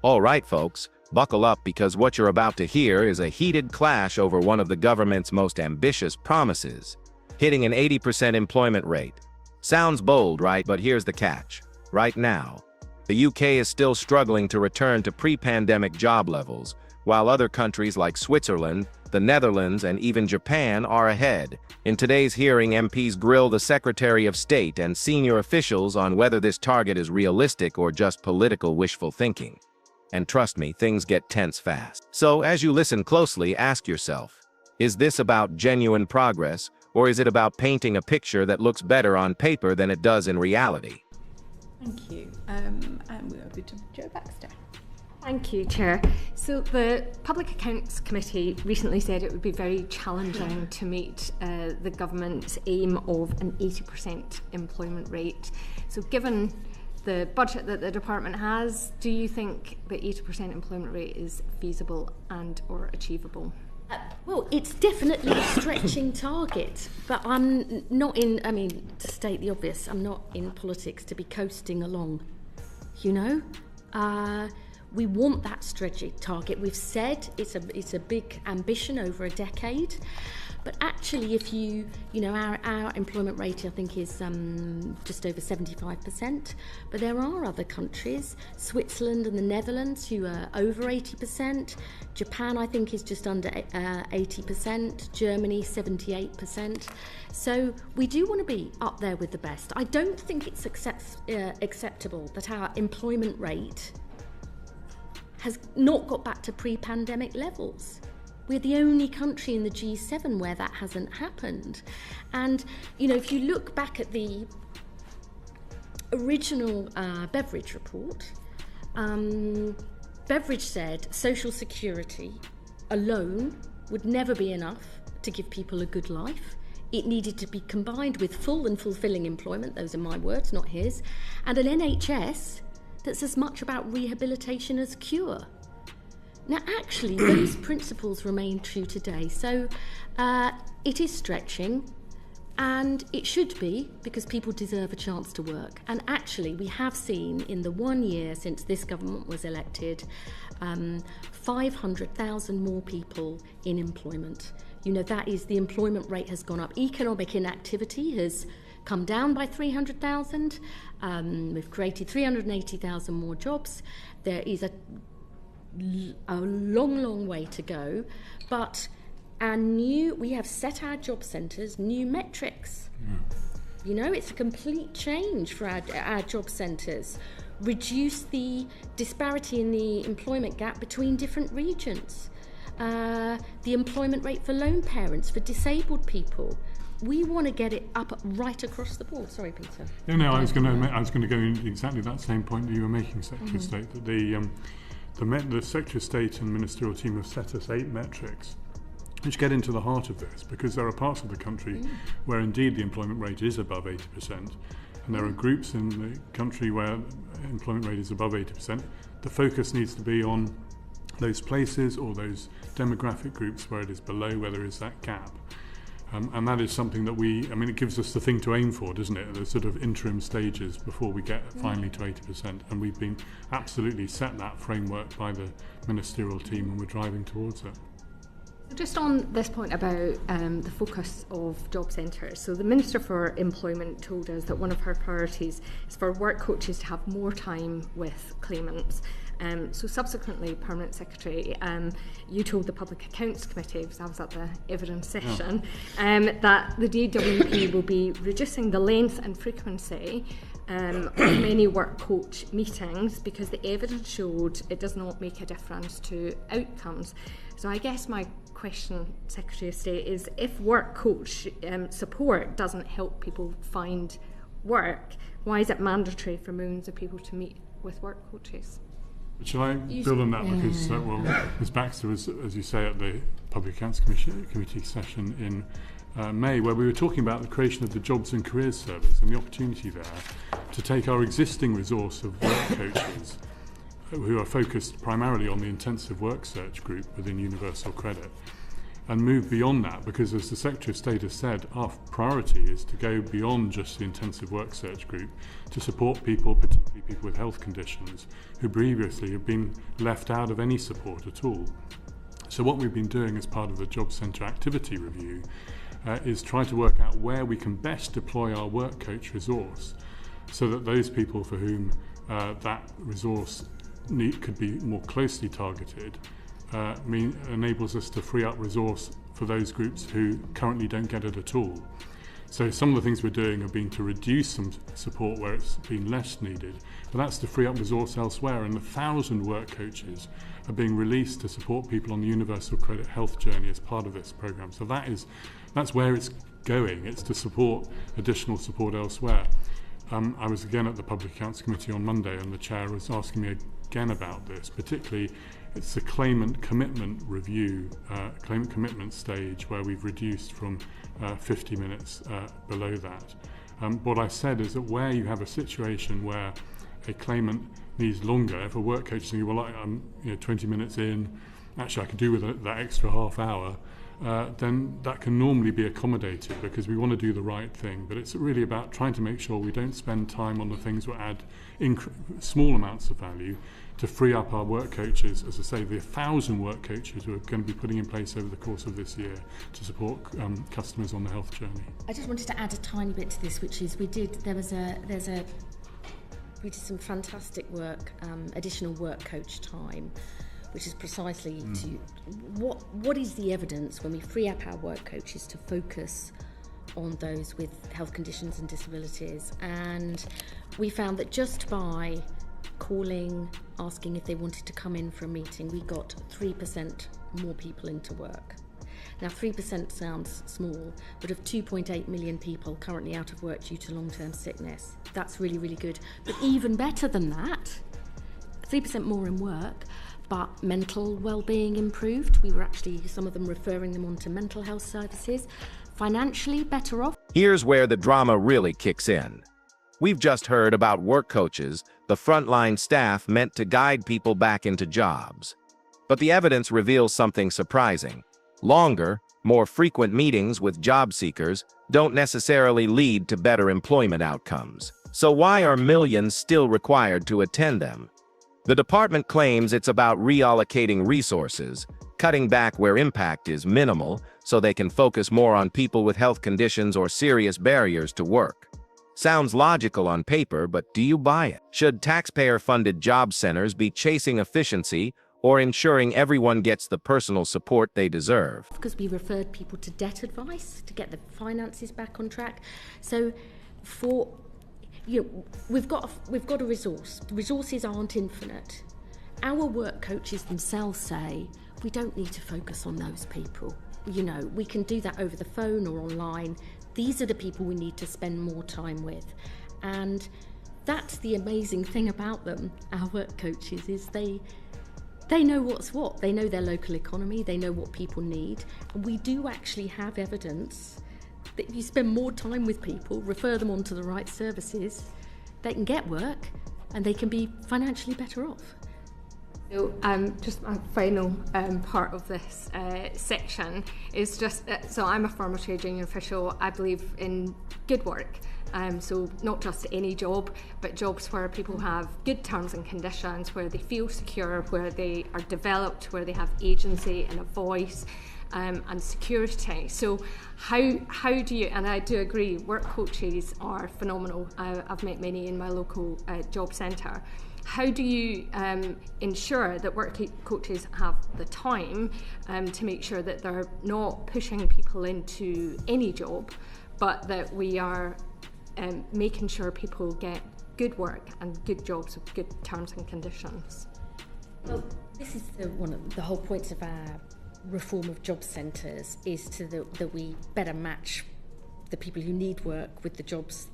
All right, folks, buckle up because what you're about to hear is a heated clash over one of the government's most ambitious promises, hitting an 80% employment rate. Sounds bold, right? But here's the catch. Right now, the UK is still struggling to return to pre-pandemic job levels, while other countries like Switzerland, the Netherlands, and even Japan are ahead. In today's hearing, MPs grill the Secretary of State and senior officials on whether this target is realistic or just political wishful thinking. And trust me, things get tense fast. So, as you listen closely, ask yourself, is this about genuine progress, or is it about painting a picture that looks better on paper than it does in reality? Thank you. And we're over to Joe Baxter. Thank you, Chair. So the Public Accounts Committee recently said it would be very challenging to meet the government's aim of an 80% employment rate. So given the budget that the department has, do you think the 80% employment rate is feasible and or achievable? Well, it's definitely a stretching target, but I'm not in, to state the obvious, I'm not in politics to be coasting along, you know? We want that stretching target. We've said it's a big ambition over a decade, but actually if you know, our employment rate I think is just over 75%, but there are other countries, Switzerland and the Netherlands, who are over 80%, Japan I think is just under 80%, Germany 78%, so we do want to be up there with the best. I don't think it's acceptable that our employment rate has not got back to pre-pandemic levels. We're the only country in the G7 where that hasn't happened. And, you know, if you look back at the original Beveridge report, Beveridge said social security alone would never be enough to give people a good life. It needed to be combined with full and fulfilling employment, those are my words, not his, and an NHS that's as much about rehabilitation as cure. Now, actually, those principles remain true today. So it is stretching, and it should be, because people deserve a chance to work. And actually, we have seen in the 1 year since this government was elected, 500,000 more people in employment. You know, that is, the employment rate has gone up. Economic inactivity has come down by 300,000. We've created 380,000 more jobs. There is a long way to go, but we have set our job centres new metrics. You know, it's a complete change for our job centres. Reduce the disparity in the employment gap between different regions. The employment rate for lone parents, for disabled people. We want to get it up right across the board. Sorry, Peter. No, I was going to go in exactly that same point that you were making, Secretary of State, that the Secretary of State and Ministerial team have set us 8 metrics which get into the heart of this, because there are parts of the country where indeed the employment rate is above 80%, and there are groups in the country where employment rate is above 80%. The focus needs to be on those places or those demographic groups where it is below, where there is that gap. And that is something that it gives us the thing to aim for, doesn't it? The sort of interim stages before we get finally to 80%. And we've been absolutely set that framework by the ministerial team, and we're driving towards it. Just on this point about the focus of job centres, so the Minister for Employment told us that one of her priorities is for work coaches to have more time with claimants. So subsequently, Permanent Secretary, you told the Public Accounts Committee, because I was at the evidence session, that the DWP will be reducing the length and frequency of many work coach meetings because the evidence showed it does not make a difference to outcomes. So I guess my question, Secretary of State, is if work coach support doesn't help people find work, why is it mandatory for millions of people to meet with work coaches? Shall I build on that? Because, Ms Baxter was, as you say, at the Public Accounts Committee session in May, where we were talking about the creation of the Jobs and Careers Service and the opportunity there to take our existing resource of work coaches, who are focused primarily on the intensive work search group within Universal Credit, and move beyond that, because as the Secretary of State has said, our priority is to go beyond just the intensive work search group to support people, particularly people with health conditions, who previously have been left out of any support at all. So what we've been doing as part of the Job Centre activity review is try to work out where we can best deploy our work coach resource so that those people for whom that resource could be more closely targeted enables us to free up resource for those groups who currently don't get it at all. So some of the things we're doing have been to reduce some support where it's been less needed, but that's to free up resource elsewhere, and 1,000 work coaches are being released to support people on the Universal Credit Health journey as part of this programme. So that's where it's going. It's to support additional support elsewhere. I was again at the Public Accounts Committee on Monday, and the Chair was asking me again about this, particularly it's the claimant commitment review, claimant commitment stage, where we've reduced from 50 minutes below that. What I said is that where you have a situation where a claimant needs longer, if a work coach is thinking, well, I'm 20 minutes in, actually I could do with that extra half hour, then that can normally be accommodated because we want to do the right thing. But it's really about trying to make sure we don't spend time on the things that add small amounts of value to free up our work coaches, as I say, the 1,000 work coaches who are going to be putting in place over the course of this year to support customers on the health journey. I just wanted to add a tiny bit to this, which is we did some fantastic work, additional work coach time, which is precisely to what is the evidence when we free up our work coaches to focus on those with health conditions and disabilities. And we found that just by calling, asking if they wanted to come in for a meeting, we got 3% more people into work. Now 3% sounds small, but of 2.8 million people currently out of work due to long-term sickness, that's really, really good. But even better than that, 3% more in work, but mental well-being improved. We were actually, some of them referring them on to mental health services. Financially better off. Here's where the drama really kicks in. We've just heard about work coaches, the frontline staff meant to guide people back into jobs. But the evidence reveals something surprising. Longer, more frequent meetings with job seekers don't necessarily lead to better employment outcomes. So why are millions still required to attend them? The department claims it's about reallocating resources, cutting back where impact is minimal, so they can focus more on people with health conditions or serious barriers to work. Sounds logical on paper, but do you buy it? Should taxpayer-funded job centers be chasing efficiency or ensuring everyone gets the personal support they deserve? Because we referred people to debt advice to get the finances back on track. So we've got a resource. The resources aren't infinite. Our work coaches themselves say we don't need to focus on those people. We can do that over the phone or online. These are the people we need to spend more time with. And that's the amazing thing about them, our work coaches, is they know what's what. They know their local economy, they know what people need. And we do actually have evidence that if you spend more time with people, refer them on to the right services, they can get work and they can be financially better off. So just my final part of this section is just, so I'm a former trade union official. I believe in good work. So not just any job, but jobs where people have good terms and conditions, where they feel secure, where they are developed, where they have agency and a voice and security. So how do you, and I do agree, work coaches are phenomenal. I've met many in my local job centre. How do you ensure that work coaches have the time to make sure that they're not pushing people into any job, but that we are making sure people get good work and good jobs with good terms and conditions? Well, this is one of the whole points of our reform of job centres, is that we better match the people who need work with the jobs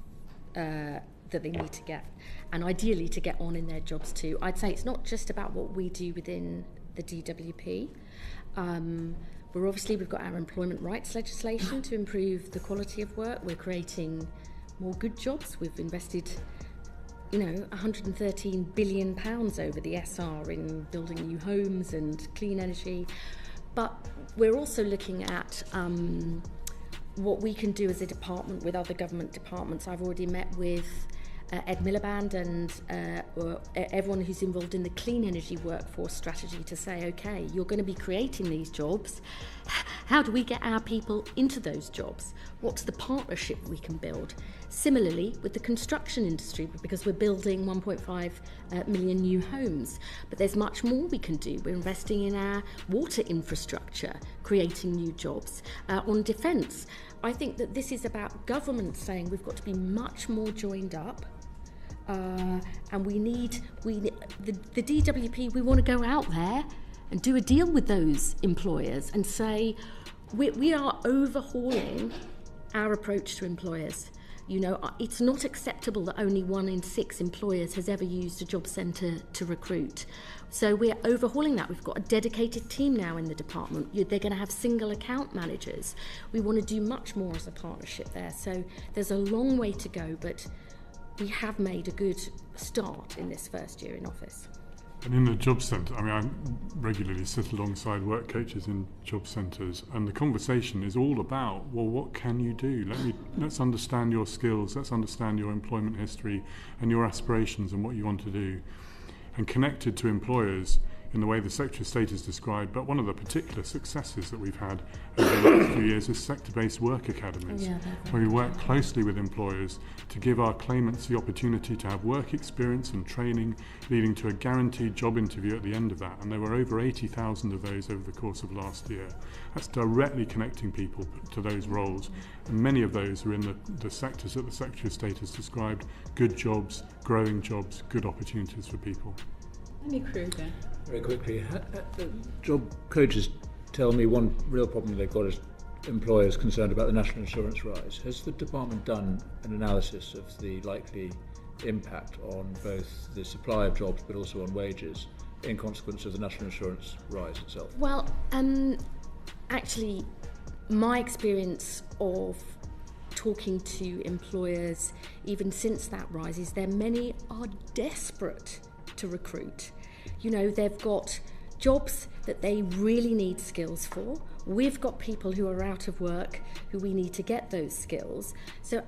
that they need to get, and ideally to get on in their jobs too. I'd say it's not just about what we do within the DWP. We've got our employment rights legislation to improve the quality of work. We're creating more good jobs. We've invested, £113 billion over the SR in building new homes and clean energy. But we're also looking at what we can do as a department with other government departments. I've already met with Ed Miliband and everyone who's involved in the clean energy workforce strategy to say, okay, you're going to be creating these jobs. How do we get our people into those jobs? What's the partnership we can build? Similarly, with the construction industry, because we're building 1.5 million new homes, but there's much more we can do. We're investing in our water infrastructure, creating new jobs. On defence, I think that this is about government saying we've got to be much more joined up. And we need the DWP. We want to go out there and do a deal with those employers and say we are overhauling our approach to employers. You know, it's not acceptable that only 1 in 6 employers has ever used a job centre to recruit. So we're overhauling that. We've got a dedicated team now in the department. They're going to have single account managers. We want to do much more as a partnership there. So there's a long way to go, but we have made a good start in this first year in office. And in the job centre, I mean, I regularly sit alongside work coaches in job centres, and the conversation is all about, well, what can you do? Let's understand your skills, let's understand your employment history and your aspirations and what you want to do. And connected to employers in the way the Secretary of State has described, but one of the particular successes that we've had over the last few years is sector-based work academies, where we work closely with employers to give our claimants the opportunity to have work experience and training, leading to a guaranteed job interview at the end of that. And there were over 80,000 of those over the course of last year. That's directly connecting people to those roles. And many of those are in the sectors that the Secretary of State has described: good jobs, growing jobs, good opportunities for people. Any crew there? Very quickly, job coaches tell me one real problem they've got is employers concerned about the national insurance rise. Has the department done an analysis of the likely impact on both the supply of jobs but also on wages in consequence of the national insurance rise itself? Well, actually, my experience of talking to employers even since that rise is that many are desperate to recruit. You know, they've got jobs that they really need skills for. We've got people who are out of work who we need to get those skills. So,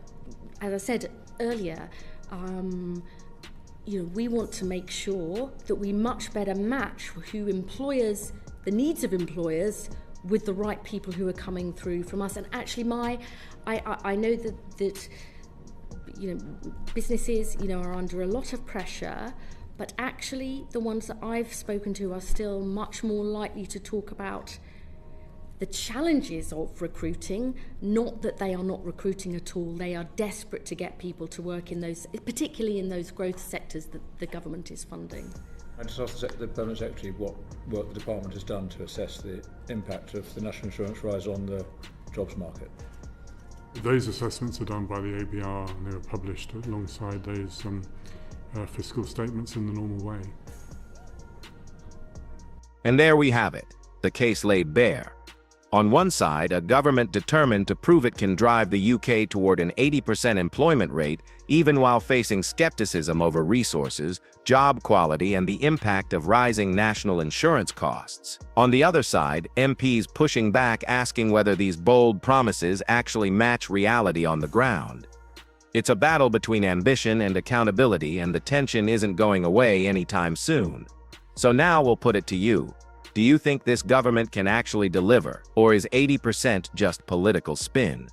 as I said earlier, you know, we want to make sure that we much better match the needs of employers with the right people who are coming through from us. And actually, I know that you know, businesses, you know, are under a lot of pressure. But actually, the ones that I've spoken to are still much more likely to talk about the challenges of recruiting, not that they are not recruiting at all. They are desperate to get people to work in those, particularly in those growth sectors that the government is funding. I just asked the Permanent Secretary what work the department has done to assess the impact of the national insurance rise on the jobs market. Those assessments are done by the ABR, and they were published alongside those fiscal statements in the normal way. And there we have it, the case laid bare. On one side, a government determined to prove it can drive the UK toward an 80% employment rate, even while facing skepticism over resources, job quality, and the impact of rising national insurance costs. On the other side, MPs pushing back, asking whether these bold promises actually match reality on the ground. It's a battle between ambition and accountability, and the tension isn't going away anytime soon. So now we'll put it to you. Do you think this government can actually deliver, or is 80% just political spin?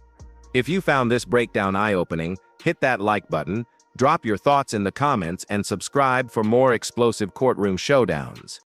If you found this breakdown eye-opening, hit that like button, drop your thoughts in the comments, and subscribe for more explosive courtroom showdowns.